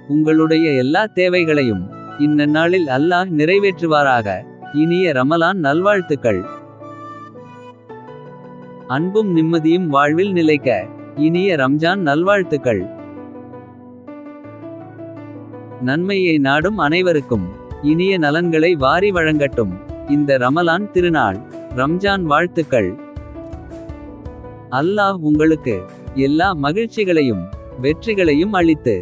உங்களுடைய எல்லா தேவைகளையும் இந்நன்னாளில் அல்லாஹ் நிறைவேற்றுவாராக. இனிய ரமலான் நல்வாழ்த்துக்கள். அன்பும் நிம்மதியும் வாழ்வில் நிலைக்க இனிய ரம்ஜான் நல்வாழ்த்துக்கள். நன்மையை நாடும் அனைவருக்கும் இனிய நலன்களை வாரி வழங்கட்டும் இந்த ரமலான் திருநாள். ரம்ஜான் வாழ்த்துக்கள். அல்லாஹ் உங்களுக்கு எல்லா மகிழ்ச்சிகளையும் வெற்றிகளையும் அளித்து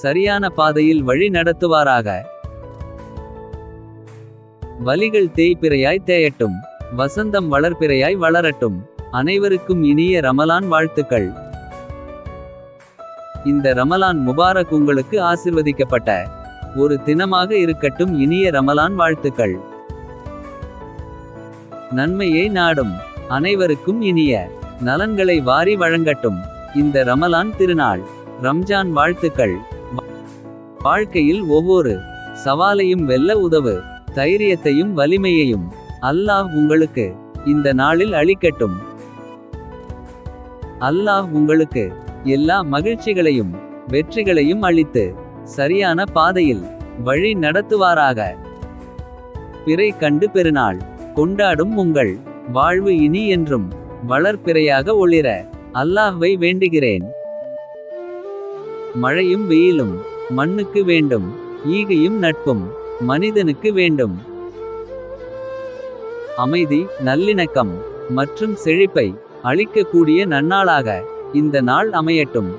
சரியான பாதையில் வழி நடத்துவாராக. வலிகள் தேய்பிறையாய் தேயட்டும், வசந்தம் வளர்பிறையாய் வளரட்டும். அனைவருக்கும் இனிய ரமலான் வாழ்த்துக்கள். இந்த ரமலான் முபாரக் உங்களுக்கு ஆசிர்வதிக்கப்பட்ட ஒரு தினமாக இருக்கட்டும். இனிய ரமலான் வாழ்த்துக்கள். நன்மையை நாடும் அனைவருக்கும் இனிய நலன்களை வாரி வழங்கட்டும் இந்த ரமலான் திருநாள். ரம்ஜான் வாழ்த்துக்கள். வாழ்க்கையில் ஒவ்வொரு சவாலையும் வெல்ல உதவு தைரியத்தையும் வலிமையையும் அல்லாஹ் உங்களுக்கு இந்த நாளில் அளிக்கட்டும். அல்லாஹ் உங்களுக்கு எல்லா மகிழ்ச்சிகளையும் வெற்றிகளையும் அளித்து சரியான பாதையில் வழி நடத்துவாராக. பிறை கண்டு பெருநாள் கொண்டாடும் உங்கள் வாழ்வு இனி என்றும் வளர்பிறையாக ஒளிர அல்லாஹ்வை வேண்டுகிறேன். மழையும் வெயிலும் மண்ணுக்கு வேண்டும், ஈகையும் நட்பும் மனிதனுக்கு வேண்டும். அமைதி, நல்லிணக்கம் மற்றும் செழிப்பை அளிக்கக்கூடிய நன்னாளாக இந்த நாள் அமையட்டும்.